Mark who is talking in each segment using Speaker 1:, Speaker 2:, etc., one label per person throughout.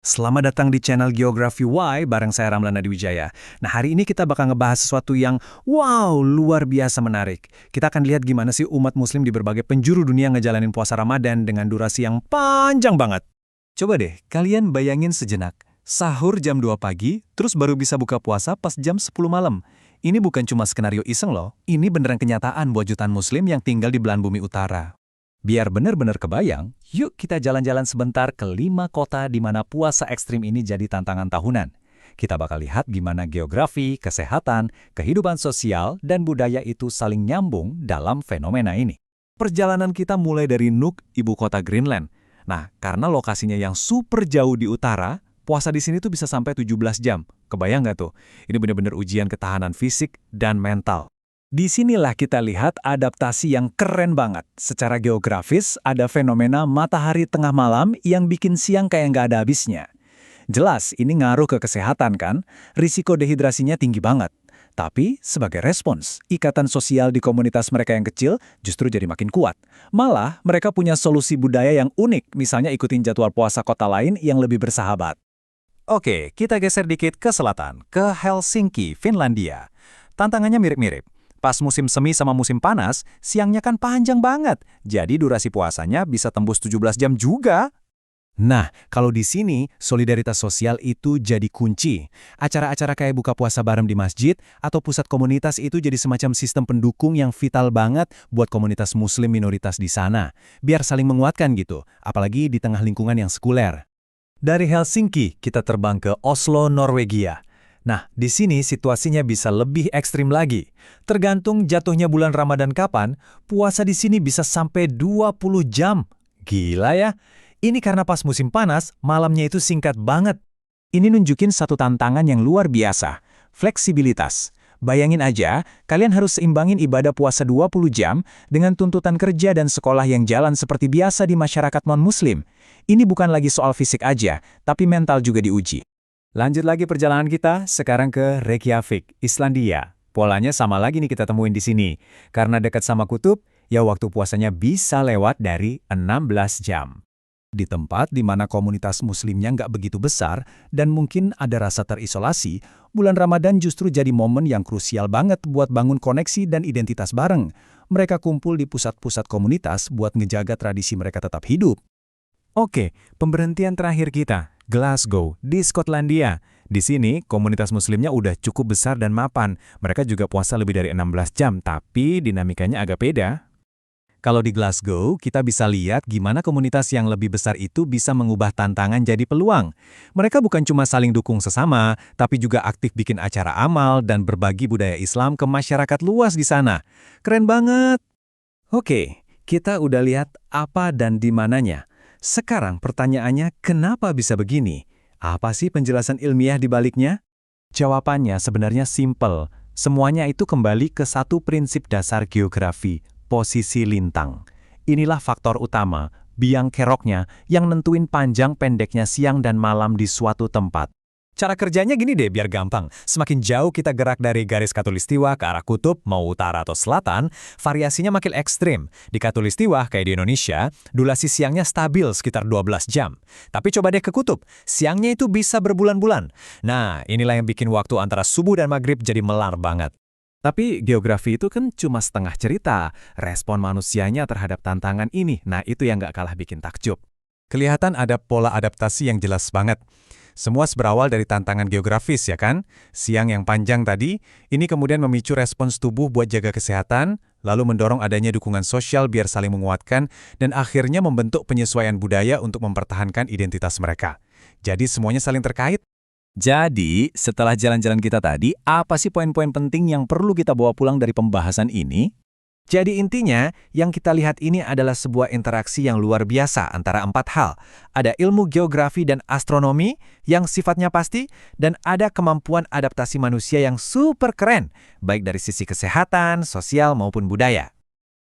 Speaker 1: Selamat datang di channel Geografi Y bareng saya Ramlan Nadiwijaya. Nah, hari ini kita bakal ngebahas sesuatu yang luar biasa menarik. Kita akan lihat gimana sih umat muslim di berbagai penjuru dunia ngejalanin puasa Ramadan dengan durasi yang panjang banget. Coba deh, kalian bayangin sejenak. Sahur jam 2 pagi, terus baru bisa buka puasa pas jam 10 malam. Ini bukan cuma skenario iseng loh, ini beneran kenyataan buat jutaan muslim yang tinggal di belahan bumi utara. Biar benar-benar kebayang, yuk kita jalan-jalan sebentar ke 5 kota di mana puasa ekstrim ini jadi tantangan tahunan. Kita bakal lihat gimana geografi, kesehatan, kehidupan sosial, dan budaya itu saling nyambung dalam fenomena ini. Perjalanan kita mulai dari Nuuk, ibu kota Greenland. Nah, karena lokasinya yang super jauh di utara, puasa di sini tuh bisa sampai 17 jam. Kebayang nggak tuh? Ini benar-benar ujian ketahanan fisik dan mental. Disinilah kita lihat adaptasi yang keren banget. Secara geografis, ada fenomena matahari tengah malam yang bikin siang kayak nggak ada habisnya. Jelas, ini ngaruh ke kesehatan kan? Risiko dehidrasinya tinggi banget. Tapi, sebagai respons, ikatan sosial di komunitas mereka yang kecil justru jadi makin kuat. Malah, mereka punya solusi budaya yang unik, misalnya ikutin jadwal puasa kota lain yang lebih bersahabat. Oke, kita geser dikit ke selatan, ke Helsinki, Finlandia. Tantangannya mirip-mirip. Pas musim semi sama musim panas, siangnya kan panjang banget. Jadi durasi puasanya bisa tembus 17 jam juga. Nah, kalau di sini, solidaritas sosial itu jadi kunci. Acara-acara kayak buka puasa bareng di masjid atau pusat komunitas itu jadi semacam sistem pendukung yang vital banget buat komunitas muslim minoritas di sana. Biar saling menguatkan gitu, apalagi di tengah lingkungan yang sekuler. Dari Helsinki, kita terbang ke Oslo, Norwegia. Nah, di sini situasinya bisa lebih ekstrim lagi. Tergantung jatuhnya bulan Ramadan kapan, puasa di sini bisa sampai 20 jam. Gila ya? Ini karena pas musim panas, malamnya itu singkat banget. Ini nunjukin satu tantangan yang luar biasa, fleksibilitas. Bayangin aja, kalian harus seimbangin ibadah puasa 20 jam dengan tuntutan kerja dan sekolah yang jalan seperti biasa di masyarakat non-muslim. Ini bukan lagi soal fisik aja, tapi mental juga diuji. Lanjut lagi perjalanan kita, sekarang ke Reykjavik, Islandia. Polanya sama lagi nih kita temuin di sini. Karena dekat sama kutub, ya waktu puasanya bisa lewat dari 16 jam. Di tempat di mana komunitas muslimnya nggak begitu besar dan mungkin ada rasa terisolasi, bulan Ramadan justru jadi momen yang krusial banget buat bangun koneksi dan identitas bareng. Mereka kumpul di pusat-pusat komunitas buat ngejaga tradisi mereka tetap hidup. Oke, pemberhentian terakhir kita. Glasgow, di Skotlandia. Di sini, komunitas muslimnya udah cukup besar dan mapan. Mereka juga puasa lebih dari 16 jam, tapi dinamikanya agak beda. Kalau di Glasgow, kita bisa lihat gimana komunitas yang lebih besar itu bisa mengubah tantangan jadi peluang. Mereka bukan cuma saling dukung sesama, tapi juga aktif bikin acara amal dan berbagi budaya Islam ke masyarakat luas di sana. Keren banget! Oke, kita udah lihat apa dan di mananya. Sekarang pertanyaannya, kenapa bisa begini? Apa sih penjelasan ilmiah di baliknya? Jawabannya sebenarnya simpel. Semuanya itu kembali ke satu prinsip dasar geografi, posisi lintang. Inilah faktor utama, biang keroknya, yang nentuin panjang pendeknya siang dan malam di suatu tempat. Cara kerjanya gini deh biar gampang. Semakin jauh kita gerak dari garis khatulistiwa ke arah kutub, mau utara atau selatan, variasinya makin ekstrim. Di khatulistiwa, kayak di Indonesia, durasi siangnya stabil sekitar 12 jam. Tapi coba deh ke kutub, siangnya itu bisa berbulan-bulan. Nah, inilah yang bikin waktu antara subuh dan maghrib jadi melar banget. Tapi geografi itu kan cuma setengah cerita. Respon manusianya terhadap tantangan ini, nah itu yang nggak kalah bikin takjub. Kelihatan ada pola adaptasi yang jelas banget. Semua berawal dari tantangan geografis ya kan? Siang yang panjang tadi, ini kemudian memicu respons tubuh buat jaga kesehatan, lalu mendorong adanya dukungan sosial biar saling menguatkan, dan akhirnya membentuk penyesuaian budaya untuk mempertahankan identitas mereka. Jadi semuanya saling terkait. Jadi, setelah jalan-jalan kita tadi, apa sih poin-poin penting yang perlu kita bawa pulang dari pembahasan ini? Jadi intinya, yang kita lihat ini adalah sebuah interaksi yang luar biasa antara 4 hal. Ada ilmu geografi dan astronomi yang sifatnya pasti, dan ada kemampuan adaptasi manusia yang super keren, baik dari sisi kesehatan, sosial, maupun budaya.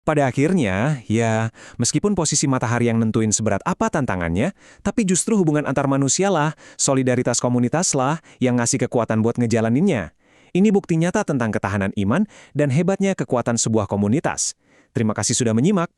Speaker 1: Pada akhirnya, ya, meskipun posisi matahari yang nentuin seberat apa tantangannya, tapi justru hubungan antar manusia lah, solidaritas komunitas lah, yang ngasih kekuatan buat ngejalaninnya. Ini bukti nyata tentang ketahanan iman dan hebatnya kekuatan sebuah komunitas. Terima kasih sudah menyimak.